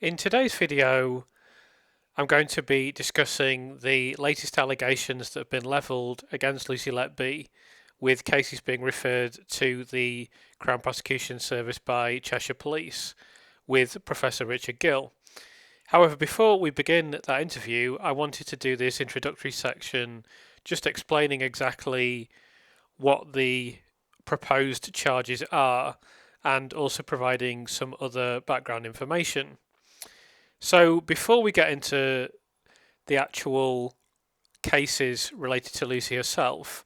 In today's video, I'm going to be discussing the latest allegations that have been levelled against Lucy Letby, with cases being referred to the Crown Prosecution Service by Cheshire Police, with Professor Richard Gill. However, before we begin that interview, I wanted to do this introductory section just explaining exactly what the proposed charges are and also providing some other background information. So before we get into the actual cases related to Lucy herself,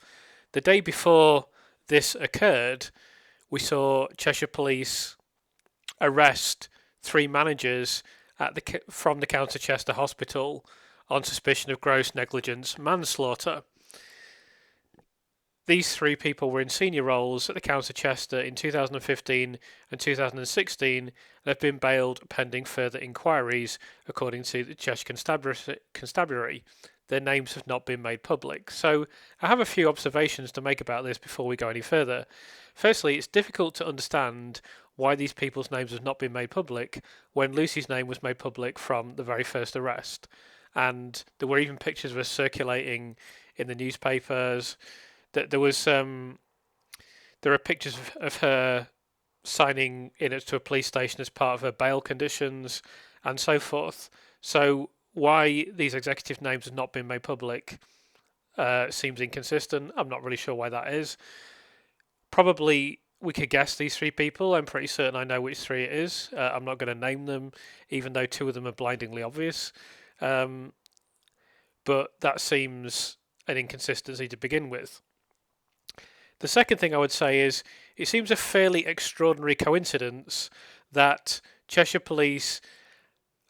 the day before this occurred, we saw Cheshire Police arrest three managers from the County Chester Hospital on suspicion of gross negligence manslaughter. These three people were in senior roles at the County Chester in 2015 and 2016 and have been bailed pending further inquiries, according to the Cheshire Constabulary. Their names have not been made public. So I have a few observations to make about this before we go any further. Firstly, it's difficult to understand why these people's names have not been made public when Lucy's name was made public from the very first arrest. And there were even pictures of her circulating in the newspapers. There are pictures of her signing in to a police station as part of her bail conditions and so forth. So why these executive names have not been made public seems inconsistent. I'm not really sure why that is. Probably we could guess these three people. I'm pretty certain I know which three it is. I'm not going to name them, even though two of them are blindingly obvious. But that seems an inconsistency to begin with. The second thing I would say is it seems a fairly extraordinary coincidence that Cheshire Police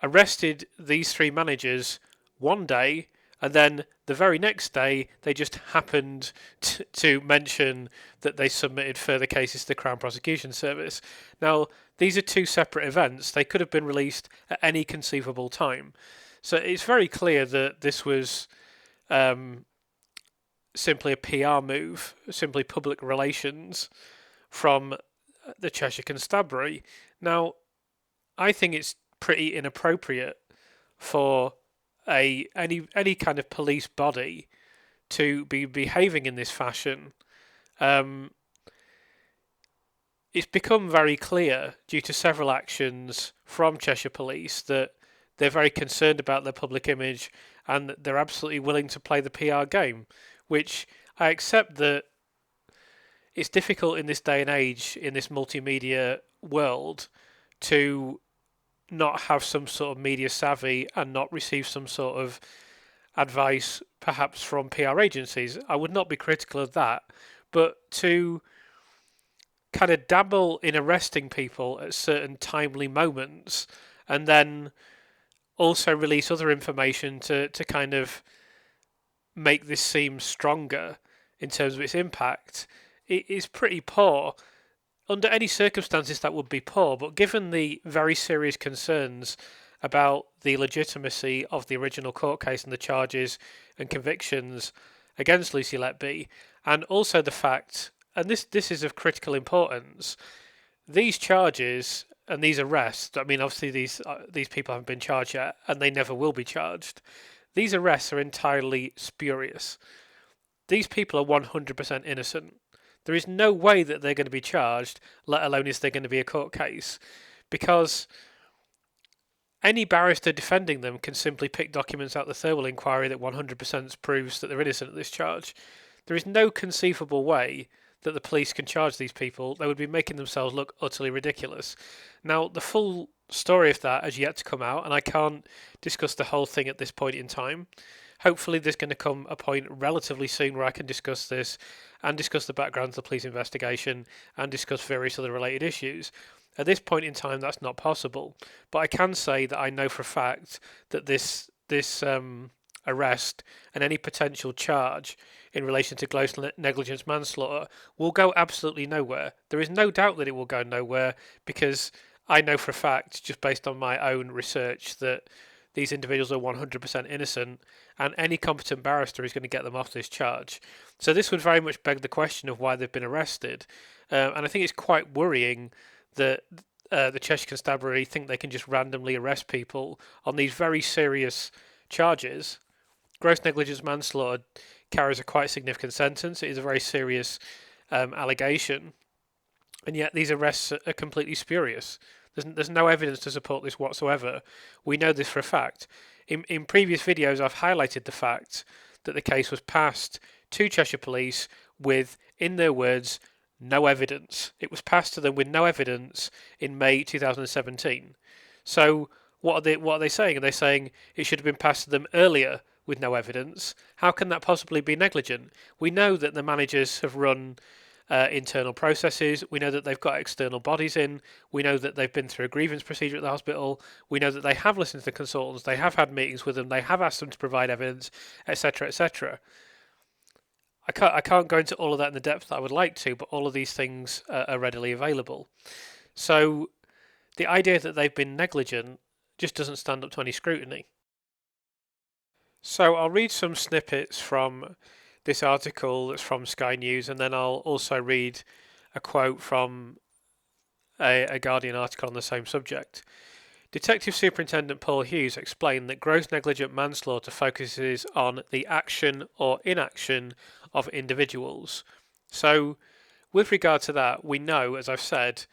arrested these three managers one day and then the very next day they just happened to mention that they submitted further cases to the Crown Prosecution Service. Now, these are two separate events. They could have been released at any conceivable time. So it's very clear that this was simply a PR move, simply public relations from the Cheshire Constabulary. Now, I think it's pretty inappropriate for any kind of police body to be behaving in this fashion. It's become very clear due to several actions from Cheshire Police that they're very concerned about their public image and that they're absolutely willing to play the PR game, which I accept that it's difficult in this day and age, in this multimedia world, to not have some sort of media savvy and not receive some sort of advice, perhaps from PR agencies. I would not be critical of that, but to kind of dabble in arresting people at certain timely moments and then also release other information to kind of make this seem stronger in terms of its impact, it is pretty poor. Under any circumstances, that would be poor, but given the very serious concerns about the legitimacy of the original court case and the charges and convictions against Lucy Letby, and also the fact, and this is of critical importance, these charges and these arrests, I mean, obviously these people haven't been charged yet, and they never will be charged. These arrests are entirely spurious. These people are 100% innocent. There is no way that they're going to be charged, let alone is there going to be a court case, because any barrister defending them can simply pick documents out the Thirlwell inquiry that 100% proves that they're innocent of this charge. There is no conceivable way that the police can charge these people. They would be making themselves look utterly ridiculous. Now, the full story of that has yet to come out, and I can't discuss the whole thing at this point in time. Hopefully there's going to come a point relatively soon where I can discuss this and discuss the background of the police investigation and discuss various other related issues. At this point in time, that's not possible. But I can say that I know for a fact that this arrest and any potential charge in relation to gross negligence manslaughter will go absolutely nowhere. There is no doubt that it will go nowhere because I know for a fact, just based on my own research, that these individuals are 100% innocent and any competent barrister is going to get them off this charge. So this would very much beg the question of why they've been arrested. And I think it's quite worrying that the Cheshire Constabulary think they can just randomly arrest people on these very serious charges. Gross negligence manslaughter carries a quite significant sentence. It is a very serious allegation, and yet these arrests are completely spurious. There's no evidence to support this whatsoever. We know this for a fact. In previous videos, I've highlighted the fact that the case was passed to Cheshire Police with, in their words, no evidence. It was passed to them with no evidence in May 2017. So what are they saying? Are they saying it should have been passed to them earlier with no evidence? How can that possibly be negligent? We know that the managers have run internal processes. We know that they've got external bodies in. We know that they've been through a grievance procedure at the hospital. We know that they have listened to the consultants. They have had meetings with them. They have asked them to provide evidence, etc., etc. I can't go into all of that in the depth that I would like to, but all of these things are readily available. So the idea that they've been negligent just doesn't stand up to any scrutiny. So I'll read some snippets from this article that's from Sky News, and then I'll also read a quote from a Guardian article on the same subject. Detective Superintendent Paul Hughes explained that gross negligent manslaughter focuses on the action or inaction of individuals. So, with regard to that, we know, as I've said,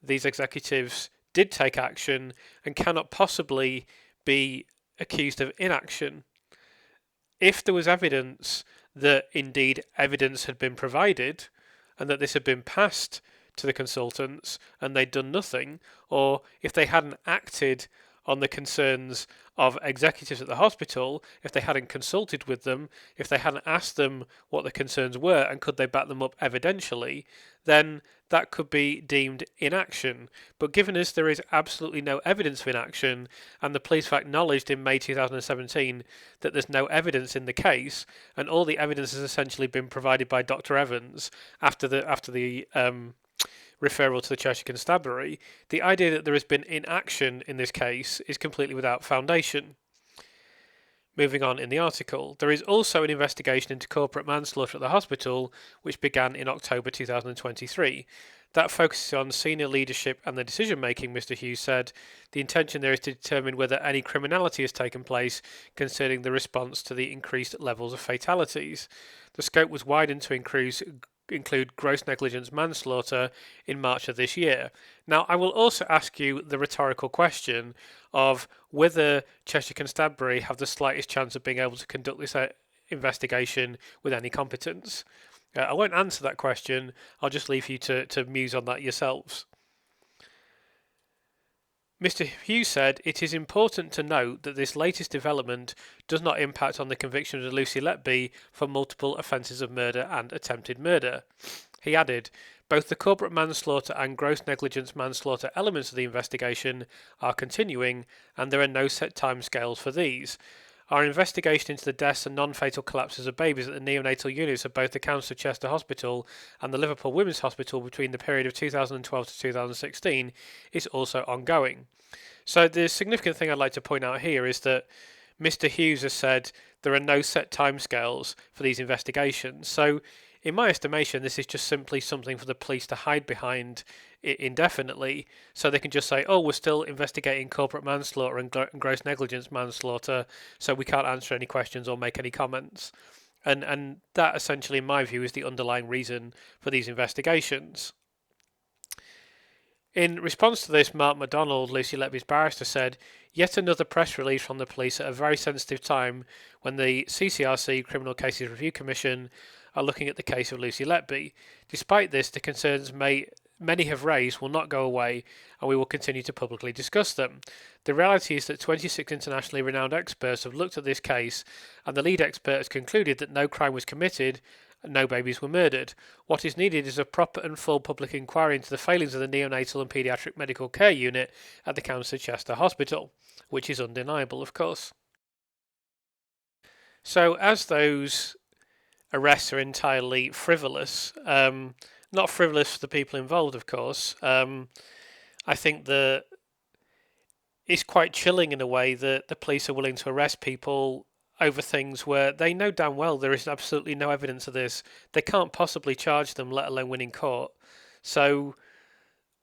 these executives did take action and cannot possibly be accused of inaction. If there was evidence that indeed evidence had been provided and that this had been passed to the consultants and they'd done nothing, or if they hadn't acted on the concerns of executives at the hospital, if they hadn't consulted with them, if they hadn't asked them what the concerns were and could they back them up evidentially, then that could be deemed inaction. But given us there is absolutely no evidence of inaction, and the police have acknowledged in May 2017 that there's no evidence in the case, and all the evidence has essentially been provided by Dr. Evans after the referral to the Cheshire Constabulary, the idea that there has been inaction in this case is completely without foundation. Moving on in the article, there is also an investigation into corporate manslaughter at the hospital, which began in October 2023. That focuses on senior leadership and the decision making, Mr. Hughes said. The intention there is to determine whether any criminality has taken place concerning the response to the increased levels of fatalities. The scope was widened to include gross negligence manslaughter in March of this year. Now, I will also ask you the rhetorical question of whether Cheshire Constabulary have the slightest chance of being able to conduct this investigation with any competence. I won't answer that question. I'll just leave you to muse on that yourselves. Mr. Hughes said, "It is important to note that this latest development does not impact on the conviction of Lucy Letby for multiple offences of murder and attempted murder." He added, "Both the corporate manslaughter and gross negligence manslaughter elements of the investigation are continuing, and there are no set timescales for these. Our investigation into the deaths and non-fatal collapses of babies at the neonatal units of both the Council of Chester Hospital and the Liverpool Women's Hospital between the period of 2012 to 2016 is also ongoing." So the significant thing I'd like to point out here is that Mr. Hughes has said there are no set timescales for these investigations. So in my estimation, this is just simply something for the police to hide behind indefinitely, so they can just say, "Oh, we're still investigating corporate manslaughter and gross negligence manslaughter, so we can't answer any questions or make any comments." And that essentially, in my view, is the underlying reason for these investigations. In response to this, Mark MacDonald, Lucy Letby's barrister, said, "Yet another press release from the police at a very sensitive time when the CCRC, Criminal Cases Review Commission, are looking at the case of Lucy Letby. Despite this, the concerns many have raised will not go away, and we will continue to publicly discuss them. The reality is that 26 internationally renowned experts have looked at this case, and the lead expert has concluded that no crime was committed and no babies were murdered. What is needed is a proper and full public inquiry into the failings of the neonatal and paediatric medical care unit at the Council of Chester Hospital," which is undeniable, of course. So, as those arrests are entirely frivolous, not frivolous for the people involved, of course. I think that it's quite chilling in a way that the police are willing to arrest people over things where they know damn well there is absolutely no evidence of this. They can't possibly charge them, let alone win in court. So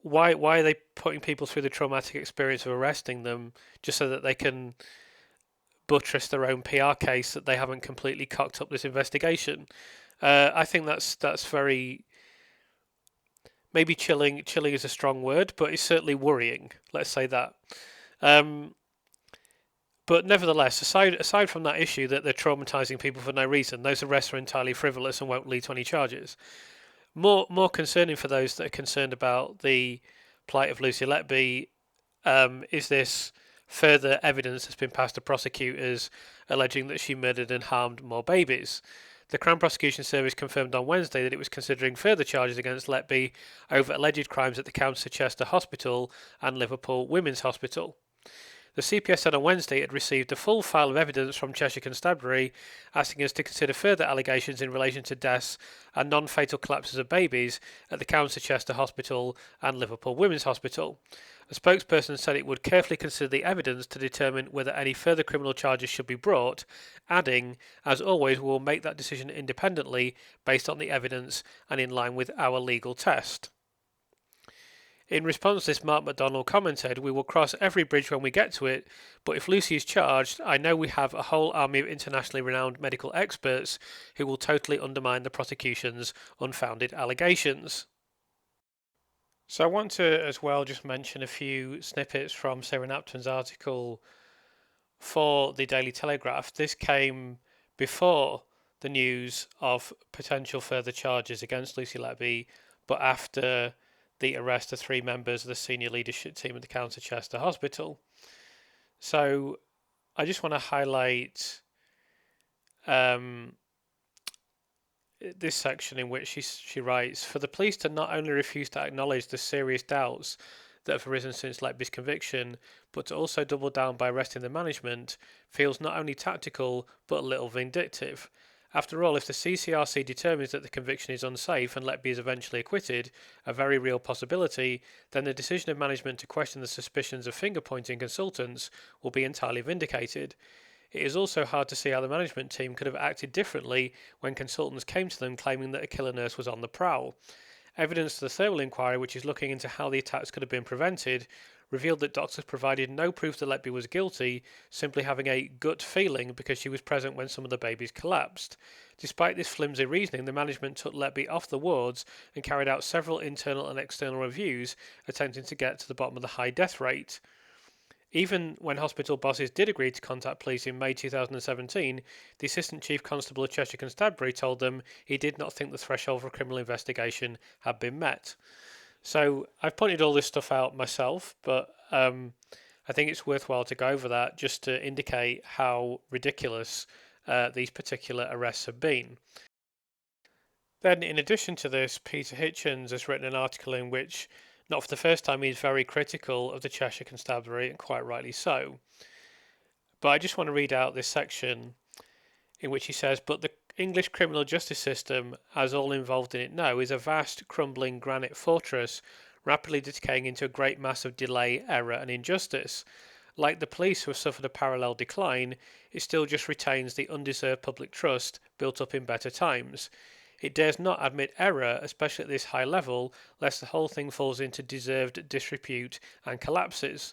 why are they putting people through the traumatic experience of arresting them just so that they can buttress their own PR case that they haven't completely cocked up this investigation? I think that's very, maybe chilling. Chilling is a strong word, but it's certainly worrying. Let's say that. Um, but nevertheless, aside from that issue that they're traumatizing people for no reason, those arrests are entirely frivolous and won't lead to any charges. More concerning for those that are concerned about the plight of Lucy Letby, is this further evidence that's been passed to prosecutors alleging that she murdered and harmed more babies. The Crown Prosecution Service confirmed on Wednesday that it was considering further charges against Letby over alleged crimes at the County Chester Hospital and Liverpool Women's Hospital. The CPS said on Wednesday it had received a full file of evidence from Cheshire Constabulary, asking us to consider further allegations in relation to deaths and non-fatal collapses of babies at the County Chester Hospital and Liverpool Women's Hospital. A spokesperson said it would carefully consider the evidence to determine whether any further criminal charges should be brought, adding, as always, we will make that decision independently based on the evidence and in line with our legal test. In response to this, Mark MacDonald commented, "We will cross every bridge when we get to it, but if Lucy is charged, I know we have a whole army of internationally renowned medical experts who will totally undermine the prosecution's unfounded allegations." So I want to as well just mention a few snippets from Sarah Napton's article for the Daily Telegraph. This came before the news of potential further charges against Lucy Letby, but after the arrest of 3 members of the senior leadership team at the County Chester Hospital. So I just want to highlight this section in which she writes, "For the police to not only refuse to acknowledge the serious doubts that have arisen since Letby's conviction, but to also double down by arresting the management, feels not only tactical but a little vindictive. After all, if the CCRC determines that the conviction is unsafe and Letby is eventually acquitted, a very real possibility, then the decision of management to question the suspicions of finger-pointing consultants will be entirely vindicated. It is also hard to see how the management team could have acted differently when consultants came to them claiming that a killer nurse was on the prowl. Evidence to the thermal inquiry, which is looking into how the attacks could have been prevented, revealed that doctors provided no proof that Letby was guilty, simply having a gut feeling because she was present when some of the babies collapsed. Despite this flimsy reasoning, the management took Letby off the wards and carried out several internal and external reviews, attempting to get to the bottom of the high death rate. Even when hospital bosses did agree to contact police in May 2017, the Assistant Chief Constable of Cheshire Constabulary told them he did not think the threshold for a criminal investigation had been met." So I've pointed all this stuff out myself, but I think it's worthwhile to go over that just to indicate how ridiculous these particular arrests have been. Then, in addition to this, Peter Hitchens has written an article in which, not for the first time, he's very critical of the Cheshire Constabulary, and quite rightly so. But I just want to read out this section in which he says, "But the English criminal justice system, as all involved in it know, is a vast, crumbling granite fortress, rapidly decaying into a great mass of delay, error, and injustice. Like the police, who have suffered a parallel decline, it still just retains the undeserved public trust built up in better times. It dares not admit error, especially at this high level, lest the whole thing falls into deserved disrepute and collapses.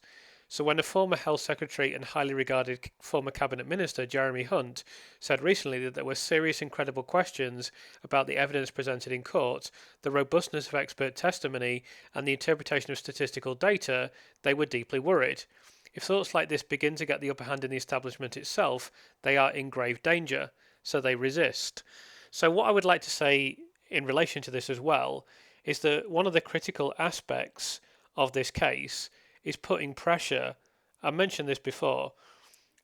So when a former Health Secretary and highly regarded former Cabinet Minister, Jeremy Hunt, said recently that there were serious and credible questions about the evidence presented in court, the robustness of expert testimony, and the interpretation of statistical data, they were deeply worried. If thoughts like this begin to get the upper hand in the establishment itself, they are in grave danger, so they resist." So what I would like to say in relation to this as well is that one of the critical aspects of this case is putting pressure. I mentioned this before.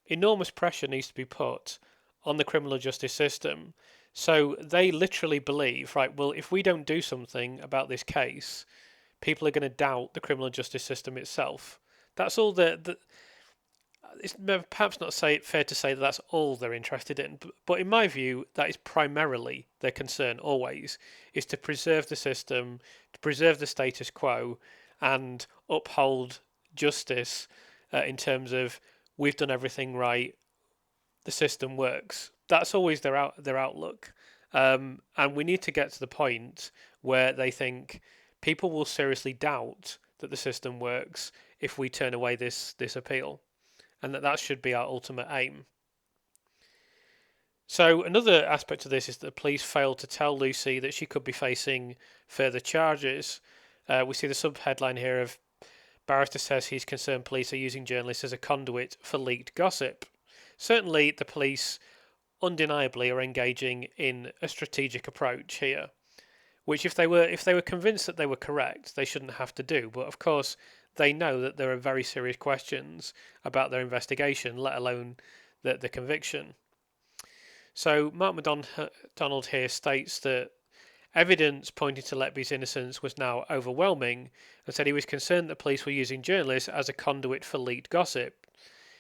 Enormous pressure needs to be put on the criminal justice system. So they literally believe, right, well, if we don't do something about this case, people are going to doubt the criminal justice system itself. That's all it's perhaps not fair to say that that's all they're interested in, but in my view, that is primarily their concern always, is to preserve the system, to preserve the status quo, and uphold justice in terms of we've done everything right, the system works. That's always their outlook, and we need to get to the point where they think people will seriously doubt that the system works if we turn away this appeal, and that should be our ultimate aim. So another aspect of this is that the police failed to tell Lucy that she could be facing further charges. We see the sub-headline here of barrister says he's concerned police are using journalists as a conduit for leaked gossip. Certainly the police undeniably are engaging in a strategic approach here, which if they were convinced that they were correct, they shouldn't have to do. But of course, they know that there are very serious questions about their investigation, let alone the conviction. So Mark MacDonald here states that evidence pointing to Letby's innocence was now overwhelming, and said he was concerned that police were using journalists as a conduit for leaked gossip.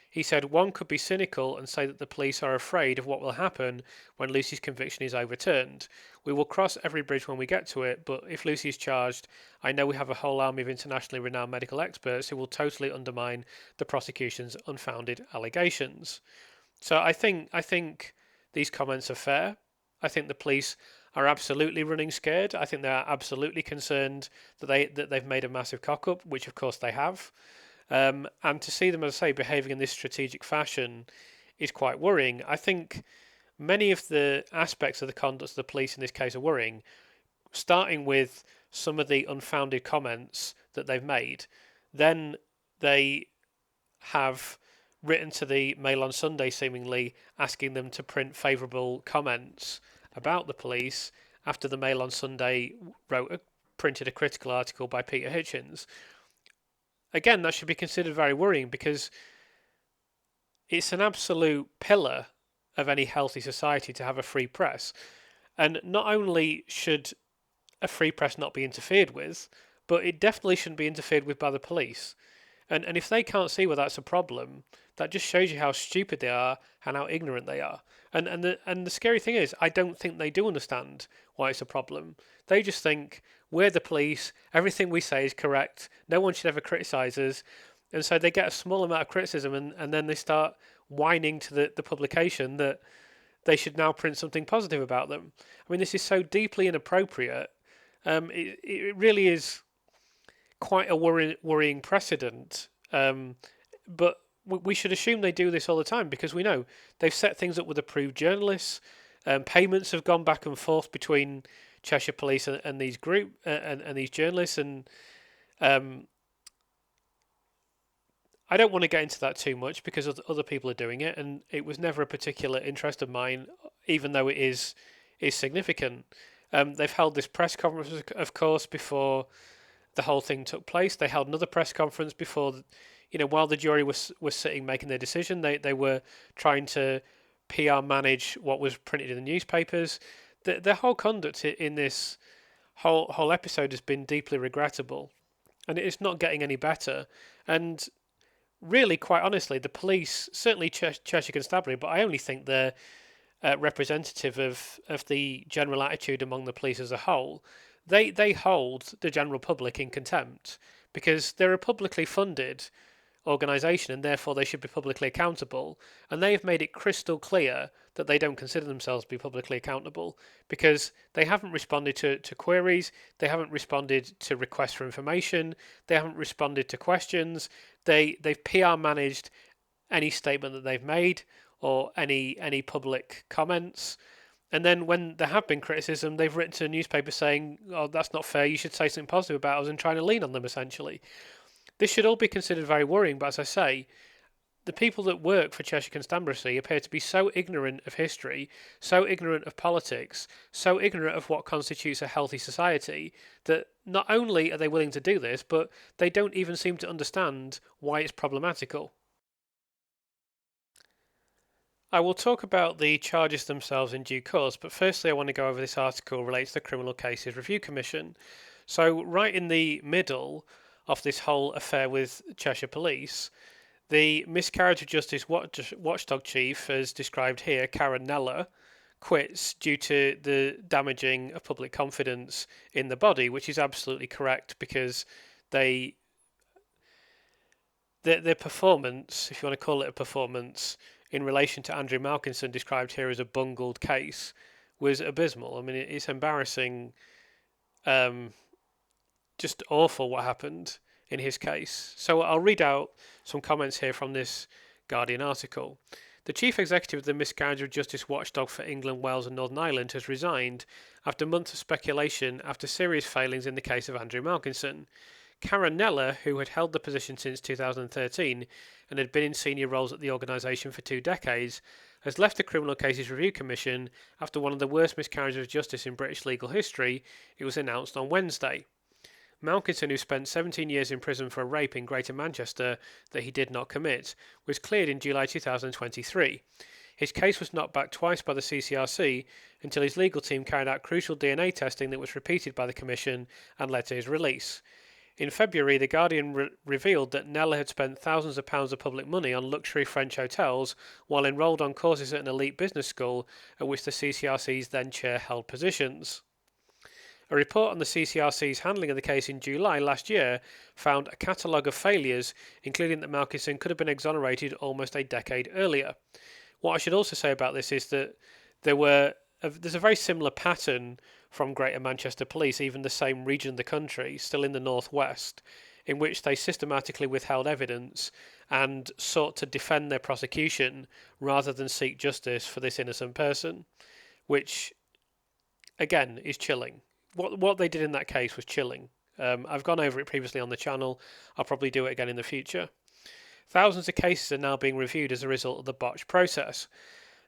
He said one could be cynical and say that the police are afraid of what will happen when Lucy's conviction is overturned. We will cross every bridge when we get to it, but if Lucy is charged, I know we have a whole army of internationally renowned medical experts who will totally undermine the prosecution's unfounded allegations. So I think these comments are fair. I think the police are absolutely running scared. I think they are absolutely concerned that they've made a massive cock up, which of course they have. And to see them, as I say, behaving in this strategic fashion is quite worrying. I think many of the aspects of the conduct of the police in this case are worrying, starting with some of the unfounded comments that they've made. Then they have written to the Mail on Sunday, seemingly asking them to print favourable comments about the police after the Mail on Sunday printed a critical article by Peter Hitchens. Again, that should be considered very worrying because it's an absolute pillar of any healthy society to have a free press. And not only should a free press not be interfered with, but it definitely shouldn't be interfered with by the police. And if they can't see where that's a problem, that just shows you how stupid they are and how ignorant they are. And the scary thing is, I don't think they do understand why it's a problem. They just think we're the police, everything we say is correct, no one should ever criticise us, and so they get a small amount of criticism, and then they start whining to the publication that they should now print something positive about them. I mean, this is so deeply inappropriate. It really is quite a worrying precedent. But we should assume they do this all the time because we know they've set things up with approved journalists. Payments have gone back and forth between Cheshire Police and these and these journalists, and I don't want to get into that too much because other people are doing it, and it was never a particular interest of mine, even though it is significant. They've held this press conference, of course, before the whole thing took place. They held another press conference before, while the jury was sitting making their decision. They were trying to PR manage what was printed in the newspapers. Their whole conduct in this whole episode has been deeply regrettable, and it's not getting any better. And really, quite honestly, the police, certainly Cheshire Constabulary, but I only think they're representative of the general attitude among the police as a whole. They hold the general public in contempt because they're a publicly funded organisation and therefore they should be publicly accountable. And they have made it crystal clear that they don't consider themselves to be publicly accountable because they haven't responded to queries, they haven't responded to requests for information, they haven't responded to questions. They've PR managed any statement that they've made or any public comments. And then when there have been criticism, they've written to the newspaper saying, "Oh, that's not fair. You should say something positive about us," and trying to lean on them, essentially. This should all be considered very worrying, but as I say, the people that work for Cheshire Constabulary appear to be so ignorant of history, so ignorant of politics, so ignorant of what constitutes a healthy society, that not only are they willing to do this, but they don't even seem to understand why it's problematical. I will talk about the charges themselves in due course, but firstly I want to go over this article related to the Criminal Cases Review Commission. So right in the middle of this whole affair with Cheshire Police, the miscarriage of justice watchdog chief, as described here, Karen Neller, quits due to the damaging of public confidence in the body, which is absolutely correct because their performance, if you want to call it a performance, in relation to Andrew Malkinson, described here as a bungled case, was abysmal. I mean, it's embarrassing just awful what happened in his case. So I'll read out some comments here from this Guardian article. The chief executive of the Miscarriage of Justice watchdog for England, Wales, and Northern Ireland has resigned after months of speculation after serious failings in the case of Andrew Malkinson. Karen Neller, who had held the position since 2013 and had been in senior roles at the organisation for 2 decades, has left the Criminal Cases Review Commission after one of the worst miscarriages of justice in British legal history. It was announced on Wednesday. Malkinson, who spent 17 years in prison for a rape in Greater Manchester that he did not commit, was cleared in July 2023. His case was knocked back twice by the CCRC until his legal team carried out crucial DNA testing that was repeated by the Commission and led to his release. In February, The Guardian revealed that Neller had spent thousands of pounds of public money on luxury French hotels while enrolled on courses at an elite business school at which the CCRC's then chair held positions. A report on the CCRC's handling of the case in July last year found a catalogue of failures, including that Malkinson could have been exonerated almost a decade earlier. What I should also say about this is that there's a very similar pattern from Greater Manchester Police, even the same region of the country, still in the northwest, in which they systematically withheld evidence and sought to defend their prosecution rather than seek justice for this innocent person, which, again, is chilling. What they did in that case was chilling. I've gone over it previously on the channel. I'll probably do it again in the future. Thousands of cases are now being reviewed as a result of the botched process.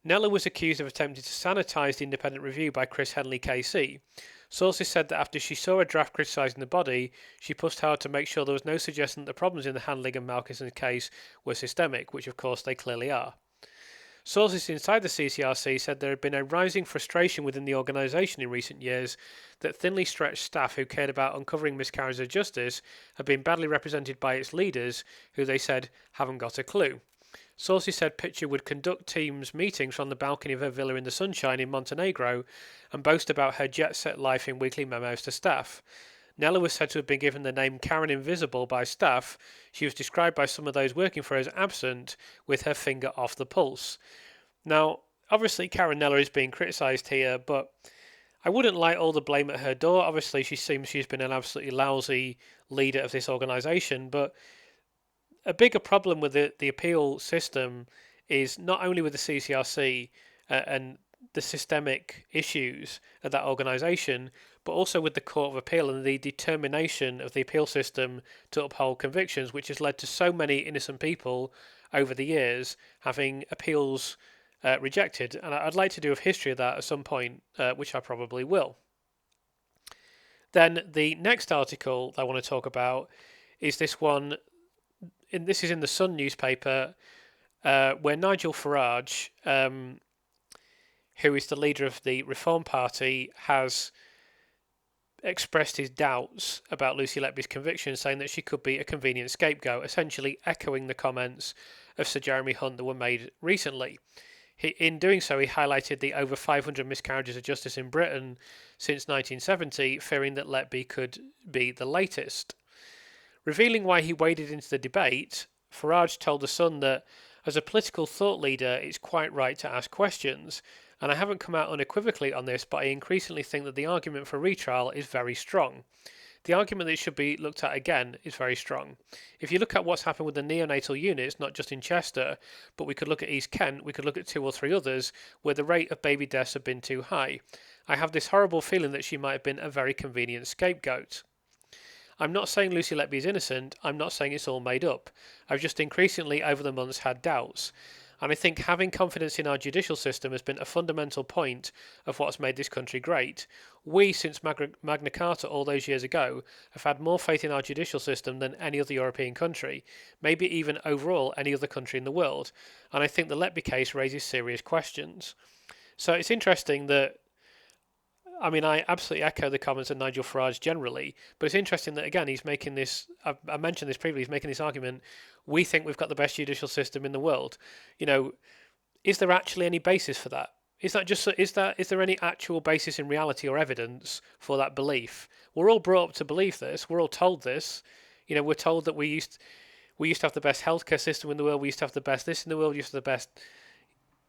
Neller was accused of attempting to sanitise the independent review by Chris Henley KC. Sources said that after she saw a draft criticising the body, she pushed hard to make sure there was no suggestion that the problems in the handling of Malkinson's case were systemic, which of course they clearly are. Sources inside the CCRC said there had been a rising frustration within the organisation in recent years that thinly stretched staff who cared about uncovering miscarriages of justice had been badly represented by its leaders, who they said haven't got a clue. Sources said Pitcher would conduct teams meetings from the balcony of her villa in the sunshine in Montenegro and boast about her jet-set life in weekly memos to staff. Neller was said to have been given the name Karen Invisible by staff. She was described by some of those working for her as absent, with her finger off the pulse. Now, obviously Karen Neller is being criticised here, but I wouldn't lay all the blame at her door. Obviously she seems she's been an absolutely lousy leader of this organisation, but a bigger problem with the appeal system is not only with the CCRC and the systemic issues of that organisation, but also with the Court of Appeal and the determination of the appeal system to uphold convictions, which has led to so many innocent people over the years having appeals rejected. And I'd like to do a history of that at some point, which I probably will. Then the next article I want to talk about is this one. This is in the Sun newspaper, where Nigel Farage, who is the leader of the Reform Party, has expressed his doubts about Lucy Letby's conviction, saying that she could be a convenient scapegoat, essentially echoing the comments of Sir Jeremy Hunt that were made recently. In doing so, he highlighted the over 500 miscarriages of justice in Britain since 1970, fearing that Letby could be the latest. Revealing why he waded into the debate, Farage told The Sun that, as a political thought leader, it's quite right to ask questions, and I haven't come out unequivocally on this, but I increasingly think that the argument for retrial is very strong. The argument that it should be looked at again is very strong. If you look at what's happened with the neonatal units, not just in Chester, but we could look at East Kent, we could look at 2 or 3 others, where the rate of baby deaths have been too high. I have this horrible feeling that she might have been a very convenient scapegoat. I'm not saying Lucy Letby is innocent, I'm not saying it's all made up. I've just increasingly over the months had doubts. And I think having confidence in our judicial system has been a fundamental point of what's made this country great. We, since Magna Carta all those years ago, have had more faith in our judicial system than any other European country, maybe even overall any other country in the world. And I think the Letby case raises serious questions. So it's interesting that, I mean, I absolutely echo the comments of Nigel Farage generally, but it's interesting that, again, he's making this, I mentioned this previously, he's making this argument, we think we've got the best judicial system in the world. You know, is there actually any basis for that? Is there any actual basis in reality or evidence for that belief? We're all brought up to believe this, we're all told this. You know, we're told that we used to have the best healthcare system in the world, we used to have the best this in the world, we used to have the best.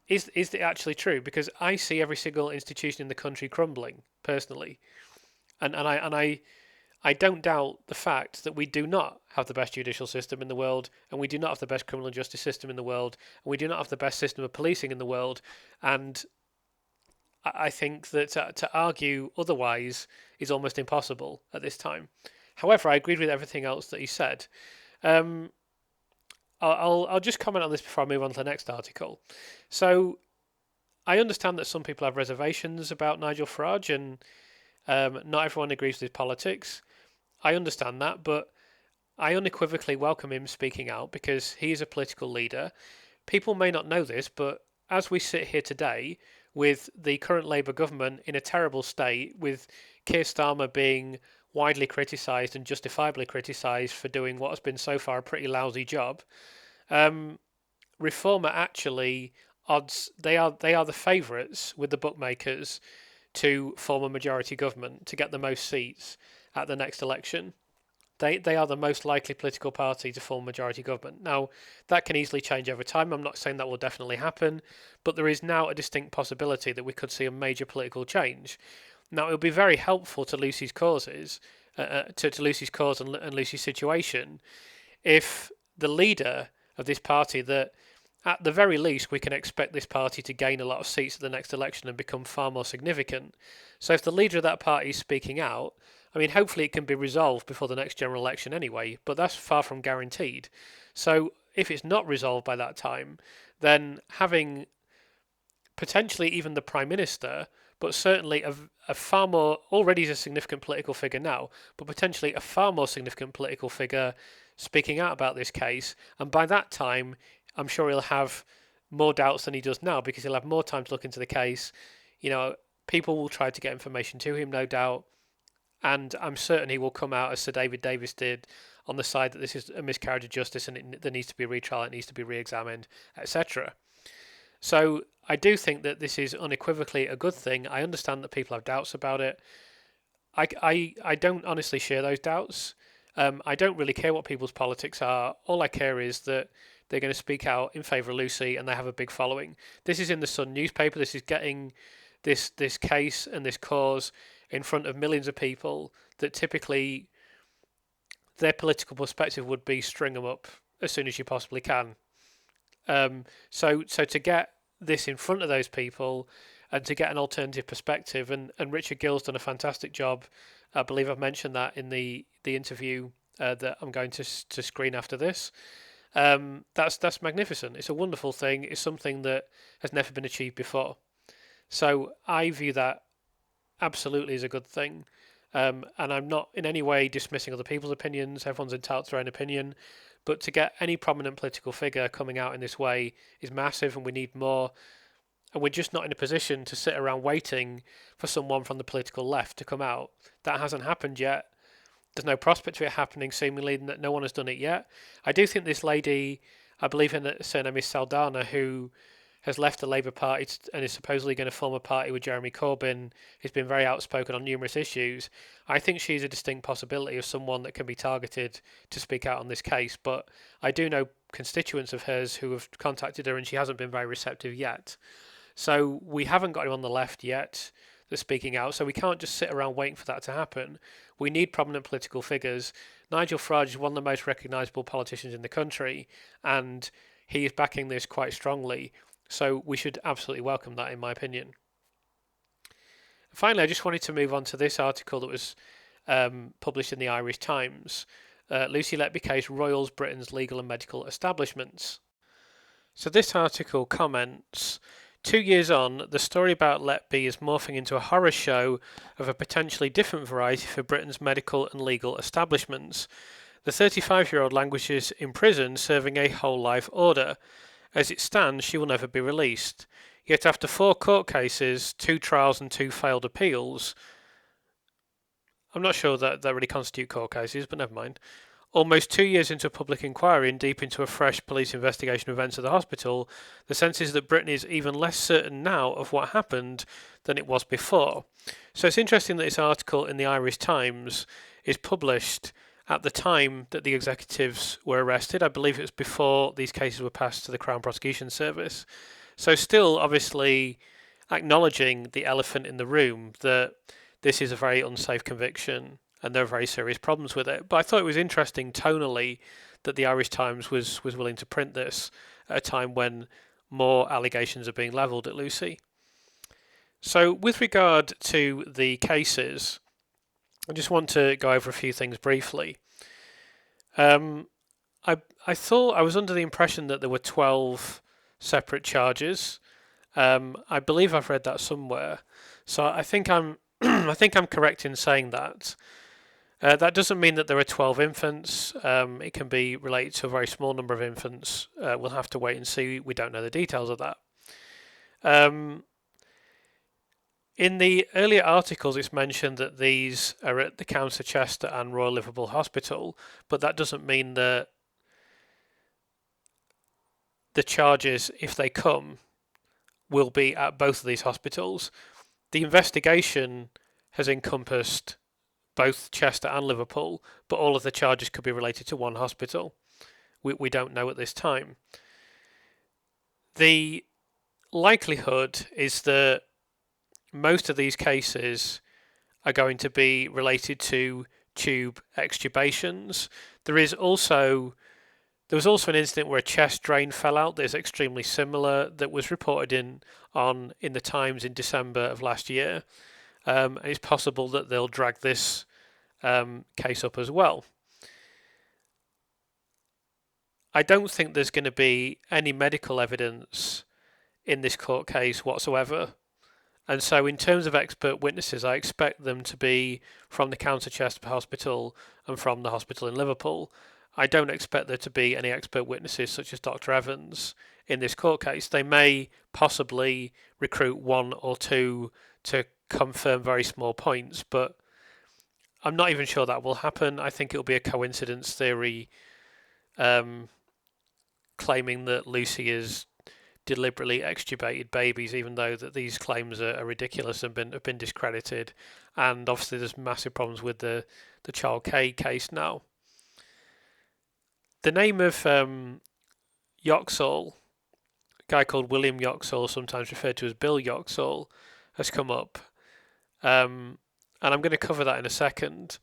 Is it actually true? Because I see every single institution in the country crumbling personally, and I I don't doubt the fact that we do not have the best judicial system in the world, and we do not have the best criminal justice system in the world, and we do not have the best system of policing in the world. And I think that to argue otherwise is almost impossible at this time. However, I agreed with everything else that he said. Um, I'll just comment on this before I move on to the next article. So I understand that some people have reservations about Nigel Farage, and not everyone agrees with his politics. I understand that, but I unequivocally welcome him speaking out because he is a political leader. People may not know this, but as we sit here today, with the current Labour government in a terrible state, with Keir Starmer being widely criticised and justifiably criticised for doing what has been so far a pretty lousy job, Reform are actually odds. They are the favourites with the bookmakers to form a majority government to get the most seats at the next election. They are the most likely political party to form majority government. Now, that can easily change over time. I'm not saying that will definitely happen, but there is now a distinct possibility that we could see a major political change. Now, it would be very helpful to Lucy's causes, to Lucy's cause and Lucy's situation, if the leader of this party, that at the very least we can expect this party to gain a lot of seats at the next election and become far more significant. So if the leader of that party is speaking out, I mean, hopefully it can be resolved before the next general election anyway, but that's far from guaranteed. So if it's not resolved by that time, then having potentially even the Prime Minister, but certainly a far more, already is a significant political figure now, but potentially a far more significant political figure speaking out about this case, and by that time, I'm sure he'll have more doubts than he does now because he'll have more time to look into the case. People will try to get information to him, no doubt, and I'm certain he will come out as Sir David Davis did on the side that this is a miscarriage of justice and there needs to be a retrial, it needs to be re-examined, etc. So I do think that this is unequivocally a good thing. I understand that people have doubts about it. I don't honestly share those doubts. I don't really care what people's politics are. All I care is that they're going to speak out in favour of Lucy and they have a big following. This is in the Sun newspaper. This is getting this case and this cause in front of millions of people that typically their political perspective would be string them up as soon as you possibly can. So to get this in front of those people and to get an alternative perspective, and Richard Gill's done a fantastic job. I believe I've mentioned that in the interview that I'm going to screen after this. That's magnificent. It's a wonderful thing. It's something that has never been achieved before. So I view that absolutely as a good thing. And I'm not in any way dismissing other people's opinions. Everyone's entitled to their own opinion. But to get any prominent political figure coming out in this way is massive, and we need more. And we're just not in a position to sit around waiting for someone from the political left to come out. That hasn't happened yet. There's no prospect of it happening, seemingly. No one has done it yet. I do think this lady, I believe her name is Saldana, who has left the Labour Party and is supposedly going to form a party with Jeremy Corbyn, who's been very outspoken on numerous issues. I think she's a distinct possibility of someone that can be targeted to speak out on this case. But I do know constituents of hers who have contacted her and she hasn't been very receptive yet. So we haven't got him on the left yet that's speaking out, so we can't just sit around waiting for that to happen. We need prominent political figures. Nigel Farage is one of the most recognisable politicians in the country, and he is backing this quite strongly. So we should absolutely welcome that, in my opinion. Finally, I just wanted to move on to this article that was published in the Irish Times. Lucy Letby case roils Britain's legal and medical establishments. So this article comments, 2 years on, the story about Letby is morphing into a horror show of a potentially different variety for Britain's medical and legal establishments. The 35-year-old languishes in prison serving a whole life order. As it stands, she will never be released. Yet after 4 court cases, 2 trials and 2 failed appeals, I'm not sure that really constitute court cases, but never mind. Almost 2 years into a public inquiry and deep into a fresh police investigation of events at the hospital, the sense is that Britain is even less certain now of what happened than it was before. So it's interesting that this article in the Irish Times is published at the time that the executives were arrested. I believe it was before these cases were passed to the Crown Prosecution Service. So still obviously acknowledging the elephant in the room that this is a very unsafe conviction and there are very serious problems with it. But I thought it was interesting tonally that the Irish Times was willing to print this at a time when more allegations are being levelled at Lucy. So with regard to the cases, I just want to go over a few things briefly. I thought I was under the impression that there were 12 separate charges. I believe I've read that somewhere, so I think I'm I think I'm correct in saying that. That doesn't mean that there are 12 infants. It can be related to a very small number of infants. We'll have to wait and see. We don't know the details of that. In the earlier articles, it's mentioned that these are at the County Chester and Royal Liverpool Hospital, but that doesn't mean that the charges, if they come, will be at both of these hospitals. The investigation has encompassed both Chester and Liverpool, but all of the charges could be related to one hospital. We don't know at this time. The likelihood is that most of these cases are going to be related to tube extubations. There was also an incident where a chest drain fell out that is extremely similar that was reported in the Times in December of last year. And it's possible that they'll drag this case up as well. I don't think there's going to be any medical evidence in this court case whatsoever. And so in terms of expert witnesses, I expect them to be from the County Chester Hospital and from the hospital in Liverpool. I don't expect there to be any expert witnesses such as Dr. Evans in this court case. They may possibly recruit one or two to confirm very small points, but I'm not even sure that will happen. I think it'll be a coincidence theory claiming that Lucy is deliberately extubated babies, even though that these claims are ridiculous and have been discredited. And obviously there's massive problems with the Child K case now. The name of Yoxall, a guy called William Yoxall, sometimes referred to as Bill Yoxall, has come up. And I'm going to cover that in a second.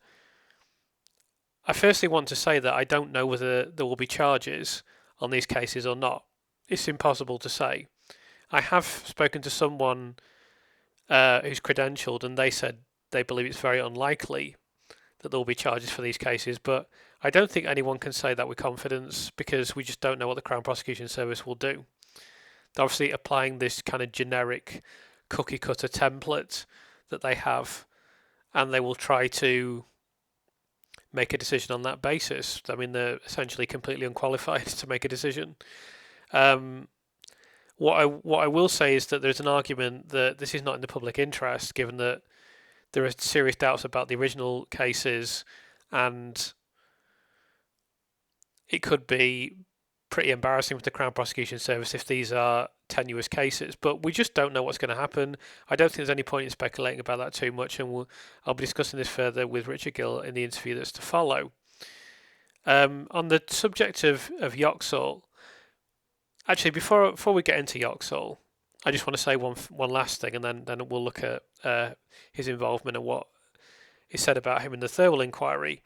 I firstly want to say that I don't know whether there will be charges on these cases or not. It's impossible to say. I have spoken to someone who's credentialed, and they said they believe it's very unlikely that there will be charges for these cases, but I don't think anyone can say that with confidence because we just don't know what the Crown Prosecution Service will do. They're obviously applying this kind of generic cookie cutter template that they have, and they will try to make a decision on that basis. I mean, they're essentially completely unqualified to make a decision. What I will say is that there's an argument that this is not in the public interest, given that there are serious doubts about the original cases, and it could be pretty embarrassing for the Crown Prosecution Service if these are tenuous cases. But we just don't know what's going to happen. I don't think there's any point in speculating about that too much, and I'll be discussing this further with Richard Gill in the interview that's to follow. On the subject of Yoxall, actually, before we get into Yoxall, I just want to say one last thing, and then we'll look at his involvement and what is said about him in the Thirlwell inquiry.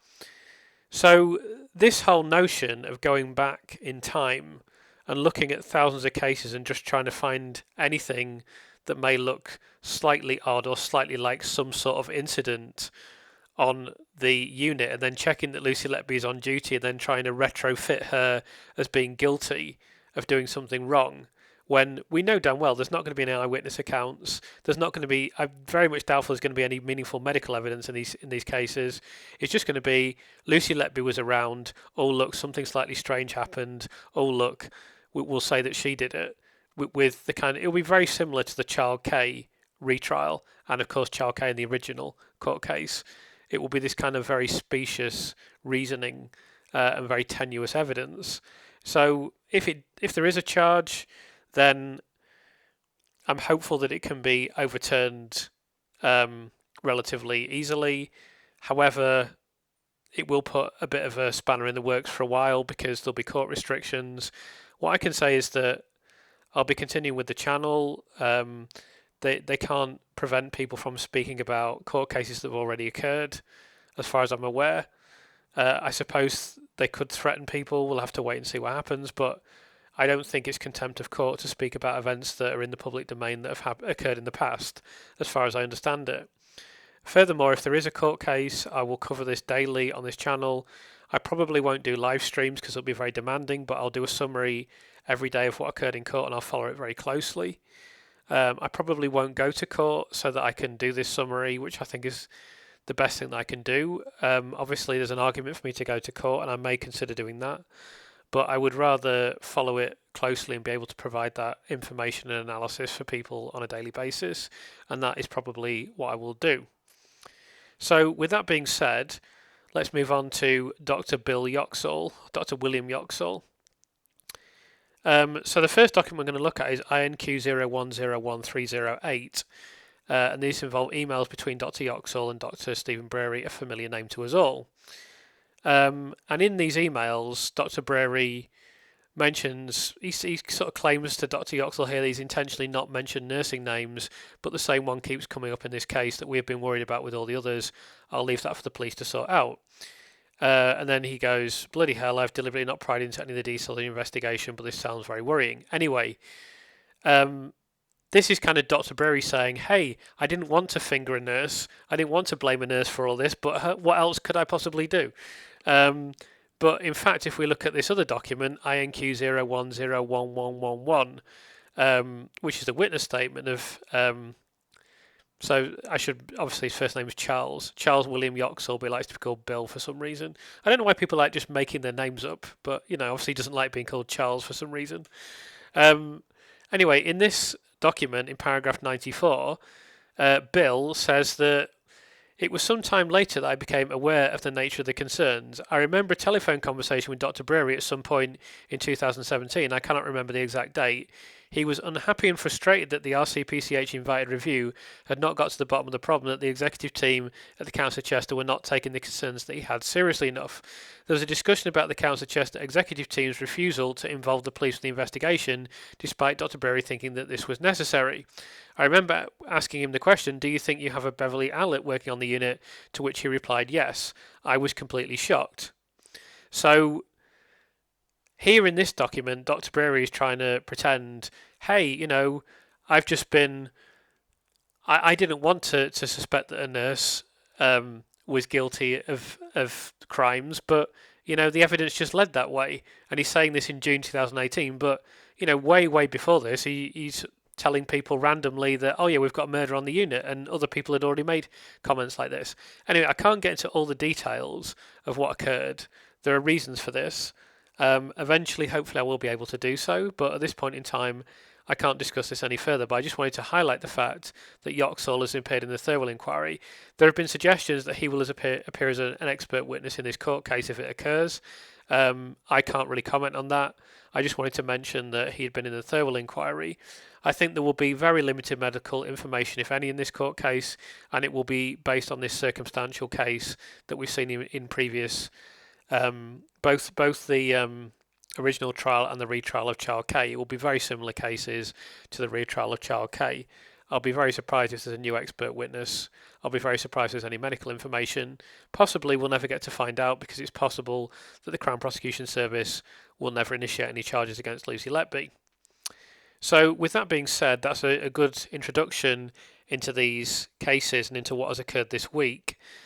So this whole notion of going back in time and looking at thousands of cases and just trying to find anything that may look slightly odd or slightly like some sort of incident on the unit, and then checking that Lucy Letby is on duty and then trying to retrofit her as being guilty of doing something wrong, when we know damn well there's not going to be any eyewitness accounts. There's not going to be. I'm very much doubtful there's going to be any meaningful medical evidence in these cases. It's just going to be Lucy Letby was around. Oh look, something slightly strange happened. Oh look, we'll say that she did it. With the kind, it'll be very similar to the Child K retrial, and of course Child K in the original court case. It will be this kind of very specious reasoning and very tenuous evidence. So if there is a charge, then I'm hopeful that it can be overturned relatively easily. However, it will put a bit of a spanner in the works for a while because there'll be court restrictions. What I can say is that I'll be continuing with the channel. They can't prevent people from speaking about court cases that have already occurred. as far as I'm aware. I suppose they could threaten people. We'll have to wait and see what happens, but I don't think it's contempt of court to speak about events that are in the public domain that have occurred in the past, as far as I understand it. Furthermore, if there is a court case, I will cover this daily on this channel. I probably won't do live streams because it'll be very demanding, but I'll do a summary every day of what occurred in court and I'll follow it very closely. I probably won't go to court so that I can do this summary, which I think is the best thing that I can do. Obviously, there's an argument for me to go to court, and I may consider doing that. But I would rather follow it closely and be able to provide that information and analysis for people on a daily basis, and that is probably what I will do. So, with that being said, let's move on to Dr. Bill Yoxall, Dr. William Yoxall. So the first document we're going to look at is INQ01013008, and these involve emails between Dr. Yoxall and Dr. Stephen Breary, a familiar name to us all. And in these emails, Dr. Breary mentions, he sort of claims to Dr. Yoxall here that he's intentionally not mentioned nursing names, but the same one keeps coming up in this case that we've been worried about with all the others. I'll leave that for the police to sort out. And then he goes, bloody hell, I've deliberately not pried into any of the details of the investigation, but this sounds very worrying. Anyway, this is kind of Dr. Breary saying, hey, I didn't want to finger a nurse. I didn't want to blame a nurse for all this, but what else could I possibly do? But in fact, if we look at this other document, INQ01011111, which is a witness statement of... So I should, obviously his first name is Charles William Yoxall, but he likes to be called Bill for some reason. I don't know why people like just making their names up, but obviously he doesn't like being called Charles for some reason. Anyway, in this document, in paragraph 94, Bill says that it was some time later that I became aware of the nature of the concerns. I remember a telephone conversation with Dr. Breary at some point in 2017. I cannot remember the exact date. He was unhappy and frustrated that the RCPCH invited review had not got to the bottom of the problem, that the executive team at the Council of Chester were not taking the concerns that he had seriously enough. There was a discussion about the Council of Chester executive team's refusal to involve the police in the investigation, despite Dr. Breary thinking that this was necessary. I remember asking him the question, do you think you have a Beverley outlet working on the unit? To which he replied, yes. I was completely shocked. So here in this document, Dr. Breary is trying to pretend, hey, I've just been... I didn't want to suspect that a nurse was guilty of crimes, but, the evidence just led that way. And he's saying this in June 2018, but, way before this, he's telling people randomly that, oh yeah, we've got a murder on the unit, and other people had already made comments like this. Anyway, I can't get into all the details of what occurred. There are reasons for this. Eventually, hopefully, I will be able to do so, but at this point in time, I can't discuss this any further, but I just wanted to highlight the fact that Yoxall has appeared in the Thirlwell inquiry. There have been suggestions that he will appear as an expert witness in this court case if it occurs. I can't really comment on that. I just wanted to mention that he had been in the Thirlwell inquiry. I think there will be very limited medical information, if any, in this court case, and it will be based on this circumstantial case that we've seen in previous, both the original trial and the retrial of Child K. It will be very similar cases to the retrial of Child K. I'll be very surprised if there's a new expert witness. I'll be very surprised if there's any medical information. Possibly we'll never get to find out, because it's possible that the Crown Prosecution Service will never initiate any charges against Lucy Letby. So with that being said, that's a good introduction into these cases and into what has occurred this week.